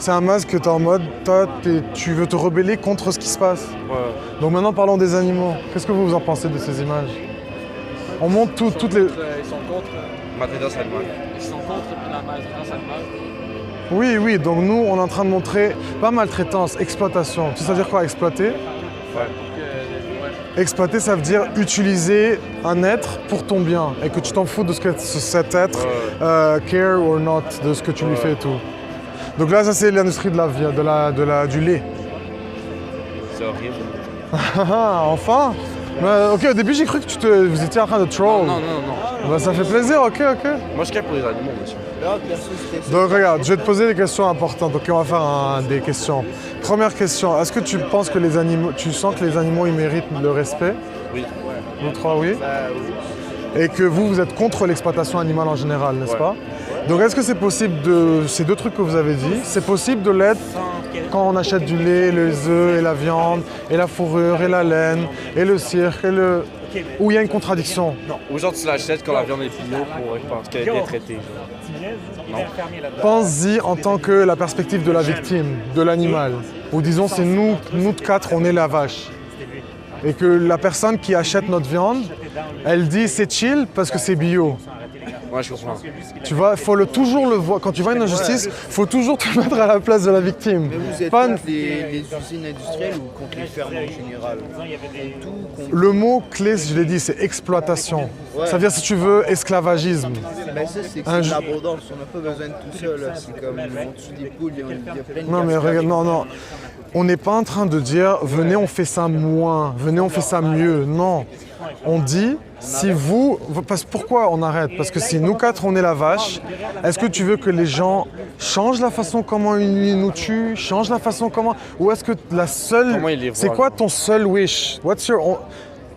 C'est un masque que tu es en mode, toi, tu veux te rebeller contre ce qui se passe. Ouais. Donc maintenant, parlons des animaux. Qu'est-ce que vous en pensez de ces images? On montre toutes les... Ils sont contre, Maltraitance animale. la maltraitance animale. Oui, oui, donc nous, on est en train de montrer, pas maltraitance, exploitation. Tu sais ça veut dire quoi, exploiter? Ouais. Exploiter, ça veut dire utiliser un être pour ton bien et que tu t'en fous de ce que cet être care or not, de ce que tu lui fais et tout. Donc là, ça c'est l'industrie de du lait. C'est horrible. Enfin ok, au début j'ai cru que vous étiez en train de troll. Non, non, non. Bah, ça fait plaisir, ok. Moi, je capte pour les animaux, monsieur. Donc regarde, je vais te poser des questions importantes. Ok, on va faire des questions. Première question, est-ce que tu penses que les animaux, tu sens que les animaux ils méritent le respect? Oui. Vous trois, oui. Et que vous êtes contre l'exploitation animale en général, n'est-ce pas? Donc est-ce que c'est possible ces deux trucs que vous avez dit, c'est possible de l'être quand on achète du lait, les œufs et la viande, et la fourrure, et la laine, et le cirque, où il y a une contradiction? Non. Ou genre, tu l'achètes quand la viande est bio parce qu'elle a été traitée. Non. Pense-y en tant que la perspective de la victime, de l'animal. Ou disons, c'est nous quatre, on est la vache. Et que la personne qui achète notre viande, elle dit c'est chill parce que c'est bio. Ouais, je comprends. Tu vois, toujours le voir. Quand tu vois une injustice, faut toujours te mettre à la place de la victime. Mais vous êtes contre les usines industrielles ou contre les fermes en général? Le mot clé, je l'ai dit, c'est exploitation. Ouais. Ça veut dire, si tu veux, esclavagisme. Ben ça, c'est que c'est l'abondance. On n'a pas besoin de tout ça. Là. C'est comme on tue des poules, il y a plein de Non, mais regarde, non. On n'est pas en train de dire, venez, on fait ça moins, venez, on fait ça mieux. Non. On dit, si vous... Pourquoi on arrête? Parce que si nous quatre, on est la vache, est-ce que tu veux que les gens changent la façon comment ils nous tuent, changent la façon comment... Ou est-ce que la seule... Comment ils les voient? C'est quoi ton seul wish?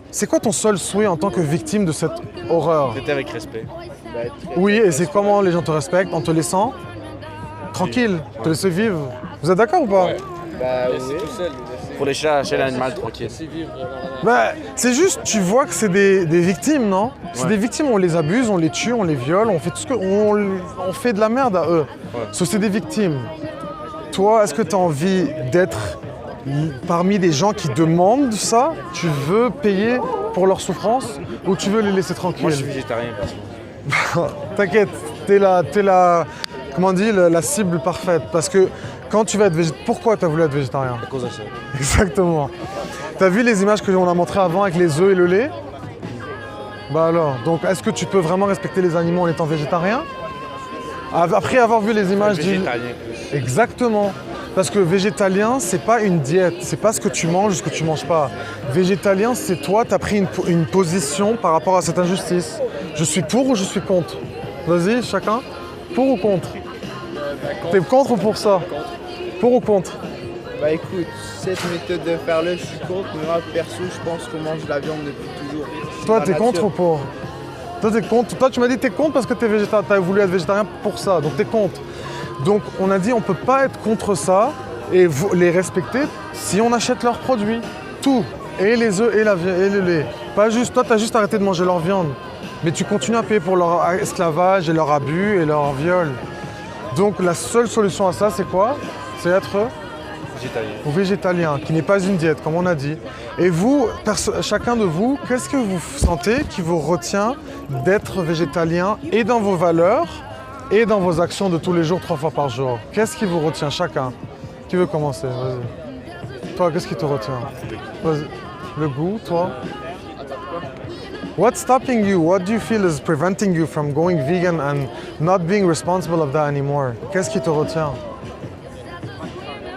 C'est quoi ton seul souhait en tant que victime de cette horreur? Traiter avec respect. Oui, et c'est comment les gens te respectent? En te laissant tranquille, te laisser vivre. Vous êtes d'accord ou pas? Bah oui. Pour les chats, chez l'animal tranquille. Bah, c'est juste, tu vois que c'est des victimes, non? C'est des victimes, on les abuse, on les tue, on les viole, on fait tout ce que... On fait de la merde à eux. C'est des victimes. Toi, est-ce que tu as envie d'être parmi des gens qui demandent ça? Tu veux payer pour leur souffrance ou tu veux les laisser tranquilles? Moi, je suis végétarien, perso. T'inquiète, t'es la... Comment on dit, la cible parfaite. Parce que quand tu vas être végétarien... Pourquoi tu as voulu être végétarien? À cause de ça. Exactement. T'as vu les images que l'on a montrées avant avec les œufs et le lait? Bah alors, donc est-ce que tu peux vraiment respecter les animaux en étant végétarien? Après avoir vu les images Végétalien. Exactement. Parce que végétalien, c'est pas une diète, c'est pas ce que tu manges ou ce que tu manges pas. Végétalien, c'est toi, tu as pris une position par rapport à cette injustice. Je suis pour ou je suis contre? Vas-y, chacun. Pour ou contre? T'es contre ou pour ça? Pour ou contre? Bah écoute, cette méthode de faire là, je suis contre. Moi, perso, je pense qu'on mange de la viande depuis toujours. Toi, t'es contre ou pour? Toi, t'es contre. Toi, tu m'as dit que t'es contre parce que t'es végétarien. T'as voulu être végétarien pour ça, donc t'es contre. Donc, on a dit on peut pas être contre ça et les respecter si on achète leurs produits. Tout. Et les œufs et le lait. Pas juste, toi, t'as juste arrêté de manger leur viande. Mais tu continues à payer pour leur esclavage et leur abus et leur viol. Donc, la seule solution à ça, c'est quoi? C'est être végétalien, qui n'est pas une diète, comme on a dit. Et vous, chacun de vous, qu'est-ce que vous sentez qui vous retient d'être végétalien et dans vos valeurs et dans vos actions de tous les jours, 3 fois par jour? Qu'est-ce qui vous retient, chacun? Qui veut commencer? Vas-y. Toi, qu'est-ce qui te retient? Vas-y. Le goût, toi? What's stopping you? What do you feel is preventing you from going vegan and not being responsible of that anymore? Qu'est-ce qui te retient?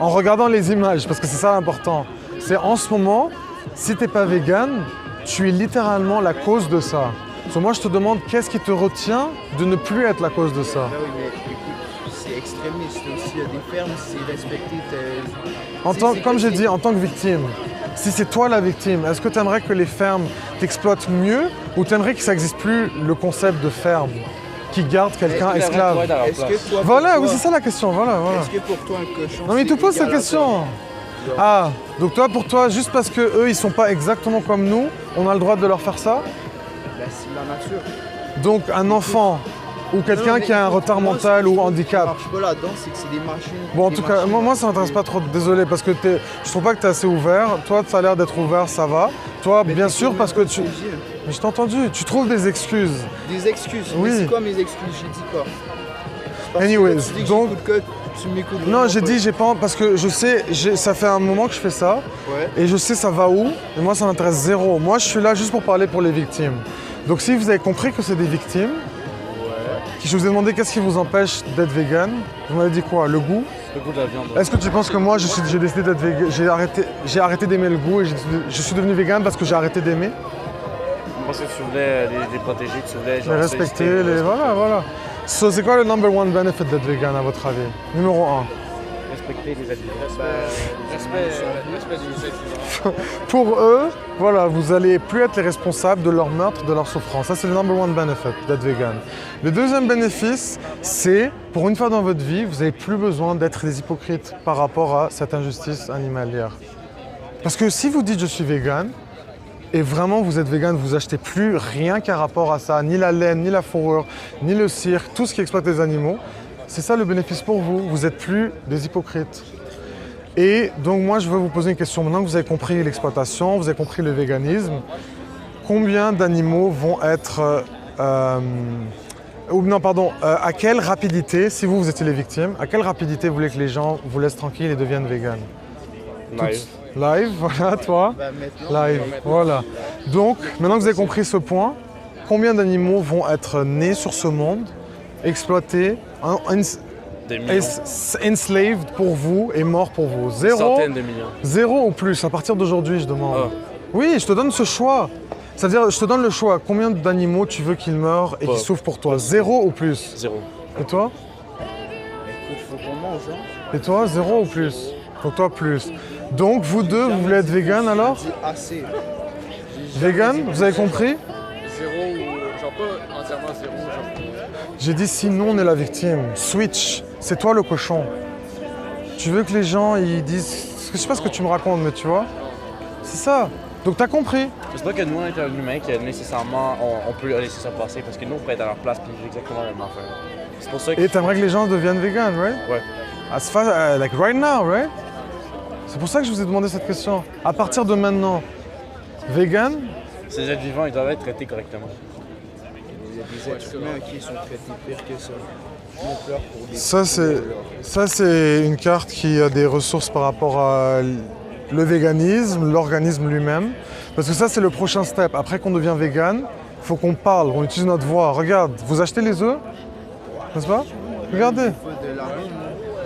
En regardant les images, parce que c'est ça l'important. C'est en ce moment, si t'es pas vegan, tu es littéralement la cause de ça. Donc moi, je te demande, qu'est-ce qui te retient de ne plus être la cause de ça? Bah oui, mais écoute, c'est extrémiste aussi. Il y a des fermes, c'est respecté. Comme j'ai dit, en tant que victime, si c'est toi la victime, est-ce que tu aimerais que les fermes t'exploitent mieux ou tu aimerais que ça n'existe plus le concept de ferme qui garde quelqu'un esclave? Est-ce que toi, Voilà, pour oui, toi, c'est ça la question, voilà. Est-ce que pour toi un cochon... Non mais tu c'est poses cette égal à question. toi? Ah, donc toi, pour toi, juste parce que eux, ils sont pas exactement comme nous, on a le droit de leur faire ça? Bah, c'est la nature. Donc un enfant ou quelqu'un Non, qui a un mais retard moi, mental ce ou qui handicap. marche pas là-dedans, c'est que c'est des machines. Bon, en des tout cas, machines. moi ça m'intéresse pas trop, désolé, parce que je trouve pas que tu es assez ouvert. Toi, ça a l'air d'être ouvert, ça va. Toi, Mais bien t'es sûr, tout parce que le tu. même sujet. Mais je t'ai entendu, tu trouves des excuses. Des excuses. Oui. Mais c'est quoi mes excuses? J'ai dit quoi? C'est parce que Anyways, quand tu dis que donc- j'écoute que tu m'écoutes Non, vraiment j'ai pas. dit, j'ai pas. Parce que je sais, ça fait un moment que je fais ça, Ouais. et je sais ça va où, et moi ça m'intéresse zéro. Moi, je suis là juste pour parler pour les victimes. Donc, si vous avez compris que c'est des victimes, je vous ai demandé qu'est-ce qui vous empêche d'être vegan, vous m'avez dit quoi? Le goût? Le goût de la viande. Est-ce que tu penses que moi, j'ai décidé d'être vegan, j'ai arrêté d'aimer le goût et je suis devenu vegan parce que j'ai arrêté d'aimer? Parce que tu voulais les protéger, tu voulais Les respecter, voilà. So, c'est quoi le number one benefit d'être vegan à votre avis? Numéro 1. respecter les animaux. Respect des êtres humains. Pour eux, voilà, vous allez plus être les responsables de leur meurtre, de leur souffrance. Ça, c'est le number one benefit d'être vegan. Le deuxième bénéfice, c'est, pour une fois dans votre vie, vous n'avez plus besoin d'être des hypocrites par rapport à cette injustice animalière. Parce que si vous dites je suis vegan, et vraiment vous êtes vegan, vous achetez plus rien qu'à rapport à ça, ni la laine, ni la fourrure, ni le cirque, tout ce qui exploite les animaux, c'est ça le bénéfice pour vous, vous n'êtes plus des hypocrites. Et donc moi je veux vous poser une question, maintenant que vous avez compris l'exploitation, vous avez compris le véganisme, combien d'animaux vont être... à quelle rapidité, si vous étiez les victimes, à quelle rapidité vous voulez que les gens vous laissent tranquilles et deviennent véganes? Live. Live, voilà, toi. Bah, maintenant, Live, voilà. Donc, maintenant que vous avez compris ce point, combien d'animaux vont être nés sur ce monde, exploités, Des millions. enslaved pour vous et morts pour vous? Des Zéro, centaines de millions. zéro ou plus, à partir d'aujourd'hui, je demande. Ah. Oui, je te donne ce choix. C'est-à-dire, je te donne le choix. Combien d'animaux tu veux qu'ils meurent et Pas. qu'ils souffrent pour toi? Zéro ou plus? Zéro. Et toi? écoute, faut qu'on mange, hein. Et toi, zéro ou plus? Donc toi, plus. Donc, vous deux, vous voulez être vegan alors? J'ai dit assez. Vegan, vous avez compris? Zéro ou genre pas entièrement zéro, genre. J'ai dit sinon on est la victime. Switch, c'est toi le cochon. Tu veux que les gens ils disent... Je sais pas ce que tu me racontes, mais tu vois? C'est ça. Donc t'as compris. C'est pas que nous, on est un humain que nécessairement on peut laisser ça passer parce que nous, on peut être à leur place et vivre exactement la même affaire. C'est pour ça que. Et t'aimerais que les gens deviennent vegan, right? Ouais. As far, like right now, right? C'est pour ça que je vous ai demandé cette question. À partir de maintenant, vegan, Ces êtres vivants, ils doivent être traités correctement. Il y a des êtres humains qui sont traités pire que ça. On pleure pour des... ça c'est une carte qui a des ressources par rapport à le véganisme, l'organisme lui-même. Parce que ça c'est le prochain step. Après qu'on devient vegan, il faut qu'on parle, on utilise notre voix. Regarde, vous achetez les œufs, n'est-ce pas? Regardez. Il faut de la reine,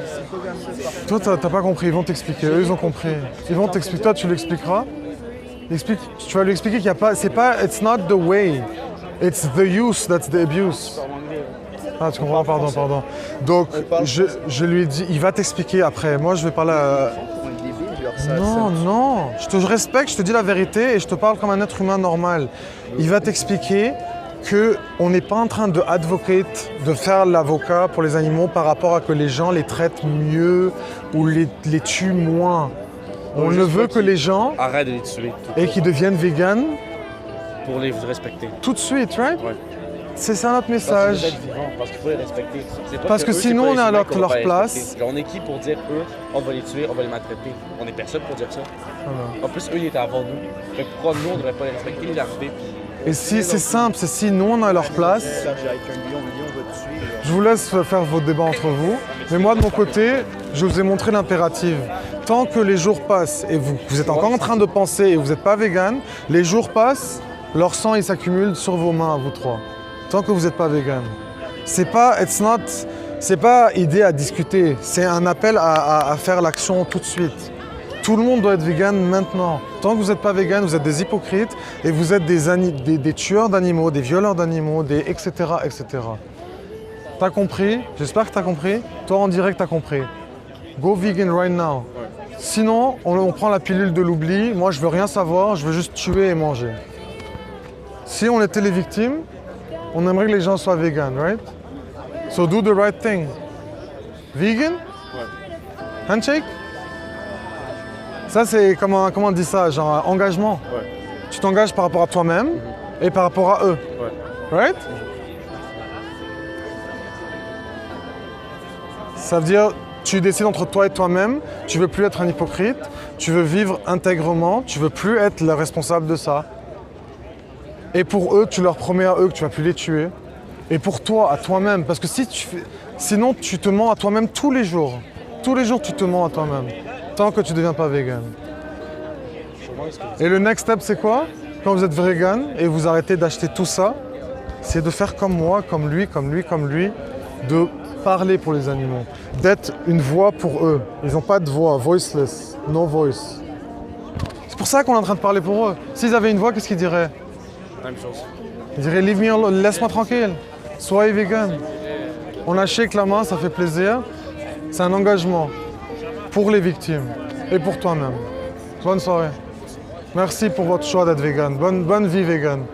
c'est pas comme ça. Toi, t'as pas compris, ils vont t'expliquer. Eux, ils ont compris. Ils vont t'expliquer. Toi, tu l'expliqueras. Tu vas lui expliquer qu'il n'y a pas. C'est pas. It's not the way. It's the use that's the abuse. Ah, tu comprends? Pardon. Donc, je lui ai dit, il va t'expliquer après. Moi, je vais parler à. Pour un débile, genre ça. Non. Je te respecte, je te dis la vérité et je te parle comme un être humain normal. Il va t'expliquer qu'on n'est pas en train de advocate, de faire l'avocat pour les animaux par rapport à que les gens les traitent mieux ou les tuent moins. On ne veut que les gens Arrête de les tuer. et qu'ils deviennent véganes Pour les respecter. tout de suite, right? Ouais. C'est ça notre Parce que message. vous êtes vivants, parce qu'il faut les respecter. C'est pas Parce que eux, c'est sinon, pas on les est à humains leur qu'on va pas place. respecter. Genre, on est qui pour dire eux, on va les tuer, on va les maltraiter? On est personne pour dire ça. Voilà. En plus, eux, ils étaient avant nous. Fait que pourquoi nous, on ne devrait pas les respecter, les arriver, puis Et si c'est simple, c'est si nous on est à leur place, Serge avec un lion va te tuer. je vous laisse faire vos débats entre vous. Mais moi de mon côté, je vous ai montré l'impératif. Tant que les jours passent et vous êtes encore en train de penser et vous n'êtes pas vegan, les jours passent, leur sang il s'accumule sur vos mains à vous trois. Tant que vous n'êtes pas vegan. C'est pas idée à discuter, c'est un appel à faire l'action tout de suite. Tout le monde doit être vegan maintenant. Tant que vous n'êtes pas vegan, vous êtes des hypocrites et vous êtes des tueurs d'animaux, des violeurs d'animaux, etc. etc. T'as compris? J'espère que t'as compris. Toi, on dirait que t'as compris. Go vegan right now. Sinon, on prend la pilule de l'oubli. Moi, je veux rien savoir, je veux juste tuer et manger. Si on était les victimes, on aimerait que les gens soient vegan, right? So do the right thing. Vegan? Handshake? Ça, c'est comment on dit ça? Genre engagement? Ouais. Tu t'engages par rapport à toi-même et par rapport à eux. Ouais. Right? Ça veut dire, tu décides entre toi et toi-même, tu veux plus être un hypocrite, tu veux vivre intègrement, tu veux plus être le responsable de ça. Et pour eux, tu leur promets à eux que tu vas plus les tuer. Et pour toi, à toi-même, parce que sinon tu te mens à toi-même tous les jours. Tous les jours, tu te mens à toi-même, tant que tu ne deviens pas vegan. Et le next step, c'est quoi? Quand vous êtes vegan et vous arrêtez d'acheter tout ça, c'est de faire comme moi, comme lui, de parler pour les animaux, d'être une voix pour eux. Ils n'ont pas de voix, voiceless, no voice. C'est pour ça qu'on est en train de parler pour eux. S'ils avaient une voix, qu'est-ce qu'ils diraient? Même chose. Ils diraient leave me alone, laisse-moi tranquille, soyez vegan. On achète la main, ça fait plaisir. C'est un engagement pour les victimes et pour toi-même. Bonne soirée. Merci pour votre choix d'être vegan. Bonne vie vegan.